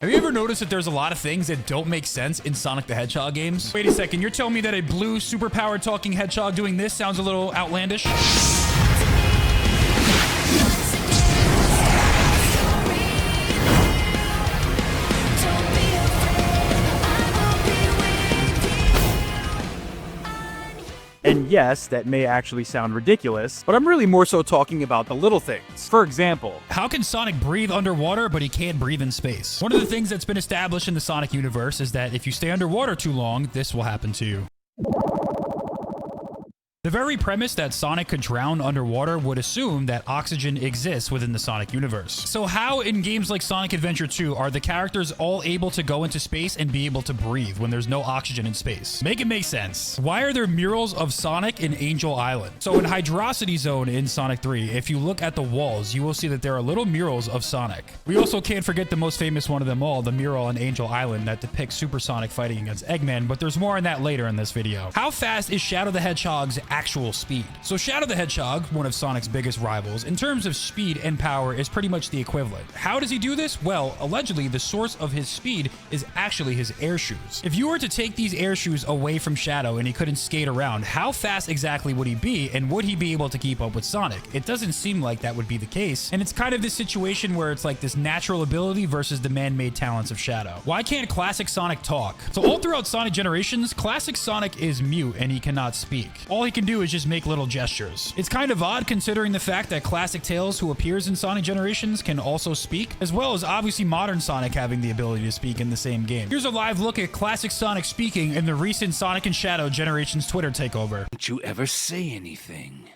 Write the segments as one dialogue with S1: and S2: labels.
S1: Have you ever noticed that there's a lot of things that don't make sense in Sonic the Hedgehog games? Wait a second, you're telling me that a blue superpowered talking hedgehog doing this sounds a little outlandish?
S2: And yes, that may actually sound ridiculous, but I'm really more so talking about the little things. For example,
S1: how can Sonic breathe underwater, but he can't breathe in space? One of the things that's been established in the Sonic universe is that if you stay underwater too long, this will happen to you. The very premise that Sonic could drown underwater would assume that oxygen exists within the Sonic universe. So how in games like Sonic Adventure 2 are the characters all able to go into space and be able to breathe when there's no oxygen in space? Make it make sense. Why are there murals of Sonic in Angel Island? So in Hydrocity Zone in Sonic 3, if you look at the walls, you will see that there are little murals of Sonic. We also can't forget the most famous one of them all, the mural on Angel Island that depicts Super Sonic fighting against Eggman, but there's more on that later in this video. How fast is Shadow the Hedgehog's actual speed? So Shadow the Hedgehog, one of Sonic's biggest rivals, in terms of speed and power is pretty much the equivalent. How does he do this? Well, allegedly the source of his speed is actually his air shoes. If you were to take these air shoes away from Shadow and he couldn't skate around, how fast exactly would he be, and would he be able to keep up with Sonic? It doesn't seem like that would be the case, and it's kind of this situation where it's like this natural ability versus the man-made talents of Shadow. Why can't classic Sonic talk? So all throughout Sonic Generations, classic Sonic is mute and he cannot speak. All he can do is just make little gestures. It's kind of odd considering the fact that classic Tails, who appears in Sonic Generations, can also speak, as well as obviously modern Sonic having the ability to speak in the same game. Here's a live look at classic Sonic speaking in the recent Sonic and Shadow Generations Twitter takeover.
S3: Don't you ever say anything?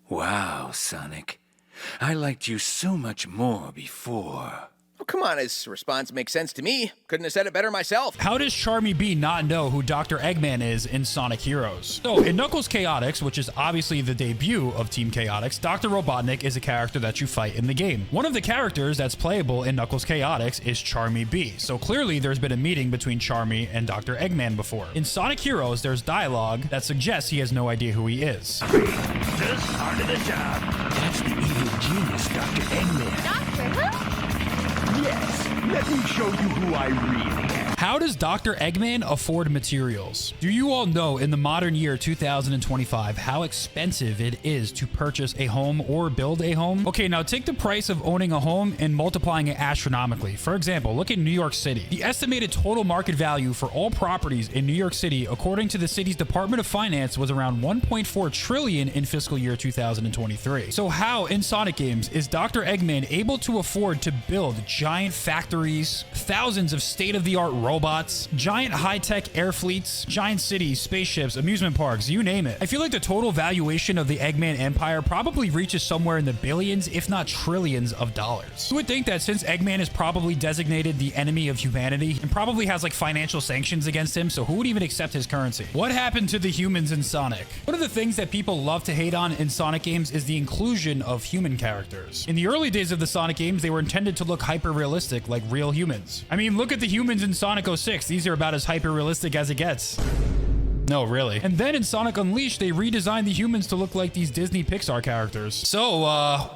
S3: Wow, Sonic. I liked you so much more before.
S4: Oh, come on, his response makes sense to me. Couldn't have said it better myself.
S1: How does Charmy B not know who Dr. Eggman is in Sonic Heroes? So, in Knuckles Chaotix, which is obviously the debut of Team Chaotix, Dr. Robotnik is a character that you fight in the game. One of the characters that's playable in Knuckles Chaotix is Charmy B, so clearly there's been a meeting between Charmy and Dr. Eggman before. In Sonic Heroes, there's dialogue that suggests he has no idea who he is.
S3: Just part of the job. That's the evil genius, Dr. Eggman.
S5: Doctor who?
S6: Yes, let me show you who I really am.
S1: How does Dr. Eggman afford materials? Do you all know in the modern year 2025 how expensive it is to purchase a home or build a home? Okay, now take the price of owning a home and multiplying it astronomically. For example, look at New York City. The estimated total market value for all properties in New York City, according to the city's Department of Finance, was around 1.4 trillion in fiscal year 2023. So how in Sonic games is Dr. Eggman able to afford to build giant factories, thousands of state-of-the-art robots, giant high-tech air fleets, giant cities, spaceships, amusement parks, you name it? I feel like the total valuation of the Eggman Empire probably reaches somewhere in the billions, if not trillions of dollars. You would think that since Eggman is probably designated the enemy of humanity and probably has like financial sanctions against him, so who would even accept his currency? What happened to the humans in Sonic? One of the things that people love to hate on in Sonic games is the inclusion of human characters. In the early days of the Sonic games, they were intended to look hyper-realistic like real humans. I mean, look at the humans in Sonic 06. These are about as hyper-realistic as it gets. No, really. And then in Sonic Unleashed, they redesigned the humans to look like these Disney Pixar characters. So,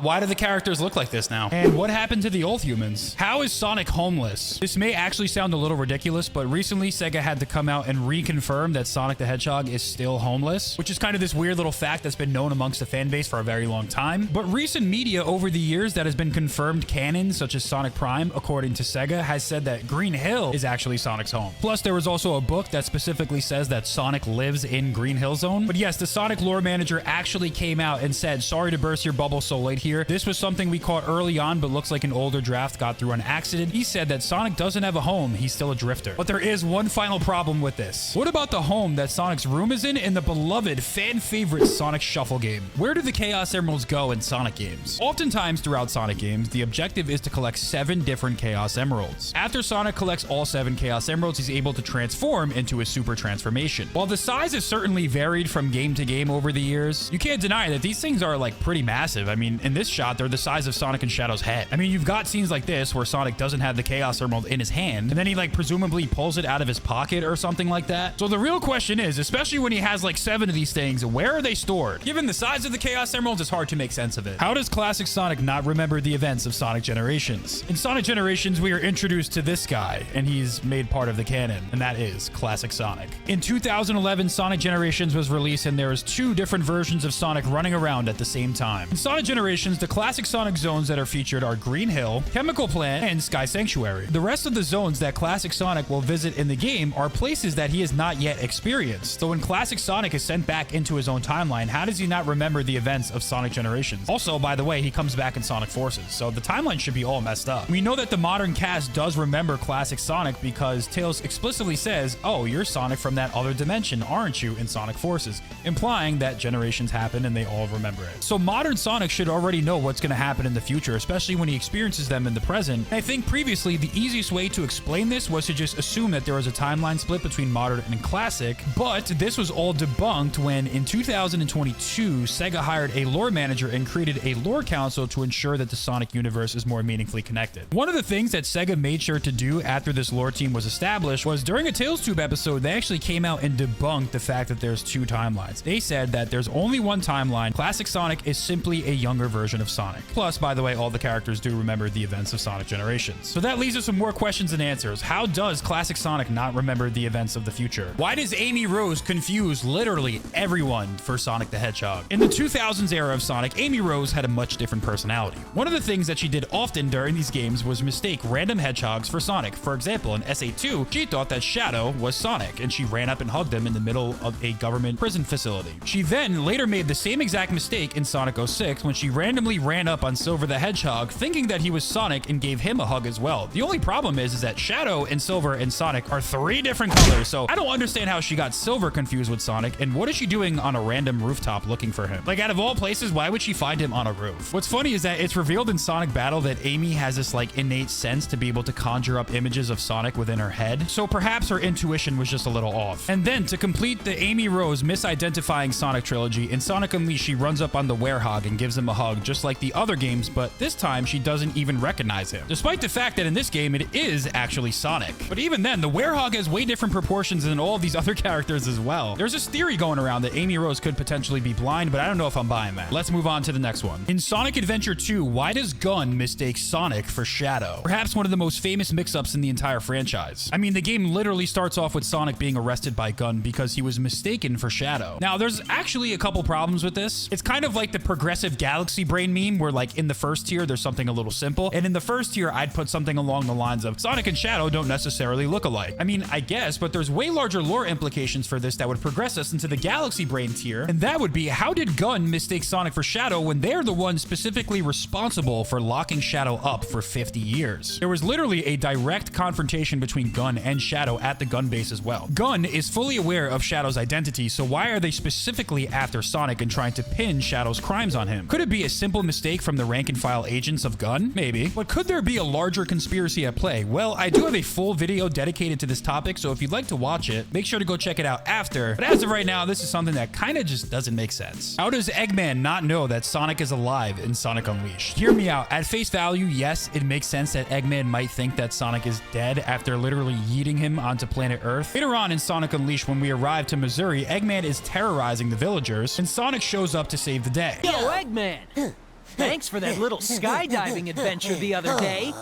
S1: why do the characters look like this now? And what happened to the old humans? How is Sonic homeless? This may actually sound a little ridiculous, but recently Sega had to come out and reconfirm that Sonic the Hedgehog is still homeless, which is kind of this weird little fact that's been known amongst the fan base for a very long time. But recent media over the years that has been confirmed canon, such as Sonic Prime, according to Sega, has said that Green Hill is actually Sonic's home. Plus, there was also a book that specifically says that Sonic lives in Green Hill Zone. But yes, the Sonic lore manager actually came out and said, sorry to burst your bubble so late here. This was something we caught early on, but looks like an older draft got through on accident. He said that Sonic doesn't have a home. He's still a drifter. But there is one final problem with this. What about the home that Sonic's room is in the beloved fan favorite Sonic Shuffle game? Where do the Chaos Emeralds go in Sonic games? Oftentimes throughout Sonic games, the objective is to collect 7 different Chaos Emeralds. After Sonic collects all 7 Chaos Emeralds, he's able to transform into a super transformation. While While the size has certainly varied from game to game over the years, you can't deny that these things are like pretty massive. I mean, in this shot, they're the size of Sonic and Shadow's head. I mean, you've got scenes like this where Sonic doesn't have the Chaos Emerald in his hand, and then he like presumably pulls it out of his pocket or something like that. So the real question is, especially when he has like 7 of these things, where are they stored? Given the size of the Chaos Emeralds, it's hard to make sense of it. How does classic Sonic not remember the events of Sonic Generations? In Sonic Generations, we are introduced to this guy, and he's made part of the canon, and that is classic Sonic. In 2011, Sonic Generations was released, and there was 2 different versions of Sonic running around at the same time. In Sonic Generations, the classic Sonic zones that are featured are Green Hill, Chemical Plant, and Sky Sanctuary. The rest of the zones that classic Sonic will visit in the game are places that he has not yet experienced. So when classic Sonic is sent back into his own timeline, how does he not remember the events of Sonic Generations? Also, by the way, he comes back in Sonic Forces, so the timeline should be all messed up. We know that the modern cast does remember classic Sonic because Tails explicitly says, "Oh, you're Sonic from that other dimension, aren't you?" in Sonic Forces, implying that generations happen and they all remember it. So modern Sonic should already know what's going to happen in the future, especially when he experiences them in the present. And I think previously the easiest way to explain this was to just assume that there was a timeline split between modern and classic, but this was all debunked when in 2022 Sega hired a lore manager and created a lore council to ensure that the Sonic universe is more meaningfully connected. One of the things that Sega made sure to do after this lore team was established was during a Tales Tube episode, they actually came out and debunked the fact that there's 2 timelines. They said that there's only one timeline. Classic Sonic is simply a younger version of Sonic. Plus, by the way, all the characters do remember the events of Sonic Generations. So that leaves us with more questions and answers. How does classic Sonic not remember the events of the future? Why does Amy Rose confuse literally everyone for Sonic the Hedgehog? In the 2000s era of Sonic, Amy Rose had a much different personality. One of the things that she did often during these games was mistake random hedgehogs for Sonic. For example, in SA2, she thought that Shadow was Sonic, and she ran up and hugged him in the middle of a government prison facility. She then later made the same exact mistake in Sonic 06 when she randomly ran up on Silver the Hedgehog, thinking that he was Sonic and gave him a hug as well. The only problem is that Shadow and Silver and Sonic are 3 different colors, so I don't understand how she got Silver confused with Sonic, and what is she doing on a random rooftop looking for him? Like, out of all places, why would she find him on a roof? What's funny is that it's revealed in Sonic Battle that Amy has this like innate sense to be able to conjure up images of Sonic within her head, so perhaps her intuition was just a little off. And then to complete the Amy Rose misidentifying Sonic trilogy, in Sonic Unleashed she runs up on the Werehog and gives him a hug just like the other games, but this time she doesn't even recognize him, despite the fact that in this game it is actually Sonic. But even then, the Werehog has way different proportions than all of these other characters as well. There's this theory going around that Amy Rose could potentially be blind, but I don't know if I'm buying that. Let's move on to the next one. In Sonic Adventure 2, why does Gun mistake Sonic for Shadow? Perhaps one of the most famous mix-ups in the entire franchise. I mean, the game literally starts off with Sonic being arrested by Gun because he was mistaken for Shadow. Now, there's actually a couple problems with this. It's kind of like the progressive galaxy brain meme where like in the first tier, there's something a little simple. And in the first tier, I'd put something along the lines of Sonic and Shadow don't necessarily look alike. I mean, I guess, but there's way larger lore implications for this that would progress us into the galaxy brain tier. And that would be, how did Gun mistake Sonic for Shadow when they're the ones specifically responsible for locking Shadow up for 50 years? There was literally a direct confrontation between Gun and Shadow at the Gun base as well. Gun is fully aware of Shadow's identity, so why are they specifically after Sonic and trying to pin Shadow's crimes on him? Could it be a simple mistake from the rank and file agents of Gun? Maybe. But could there be a larger conspiracy at play? Well, I do have a full video dedicated to this topic, so if you'd like to watch it, make sure to go check it out after. But as of right now, this is something that kind of just doesn't make sense. How does Eggman not know that Sonic is alive in Sonic Unleashed? Hear me out. At face value, yes, it makes sense that Eggman might think that Sonic is dead after literally yeeting him onto planet Earth. Later on in Sonic Unleashed, when we arrive to Missouri, Eggman is terrorizing the villagers, and Sonic shows up to save the day.
S5: Yo, Eggman! Thanks for that little skydiving adventure the other day.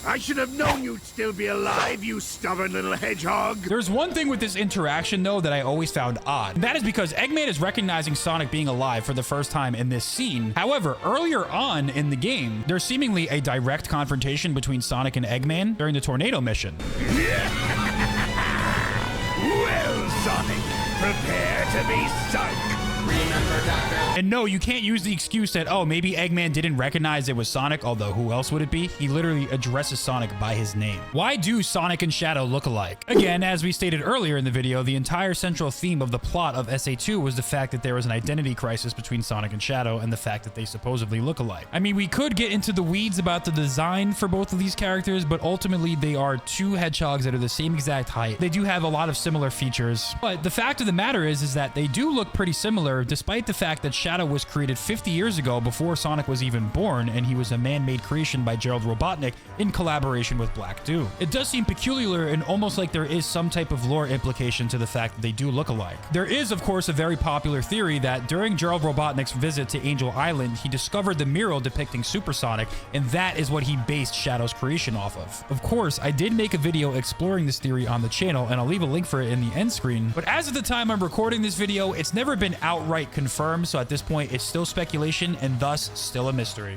S6: I should have known you'd still be alive, you stubborn little hedgehog.
S1: There's one thing with this interaction, though, that I always found odd. That is because Eggman is recognizing Sonic being alive for the first time in this scene. However, earlier on in the game, there's seemingly a direct confrontation between Sonic and Eggman during the tornado mission.
S6: Well, Sonic, prepare to be sunk.
S1: And no, you can't use the excuse that, oh, maybe Eggman didn't recognize it was Sonic, although who else would it be? He literally addresses Sonic by his name. Why do Sonic and Shadow look alike? Again, as we stated earlier in the video, the entire central theme of the plot of SA2 was the fact that there was an identity crisis between Sonic and Shadow and the fact that they supposedly look alike. I mean, we could get into the weeds about the design for both of these characters, but ultimately they are two hedgehogs that are the same exact height. They do have a lot of similar features, but the fact of the matter is that they do look pretty similar, despite the fact that Shadow was created 50 years ago before Sonic was even born, and he was a man-made creation by Gerald Robotnik in collaboration with Black Doom. It does seem peculiar and almost like there is some type of lore implication to the fact that they do look alike. There is, of course, a very popular theory that during Gerald Robotnik's visit to Angel Island, he discovered the mural depicting Supersonic, and that is what he based Shadow's creation off of. Of course, I did make a video exploring this theory on the channel, and I'll leave a link for it in the end screen, but as of the time I'm recording this video, it's never been outright confirmed, so at this point it's still speculation and thus still a mystery.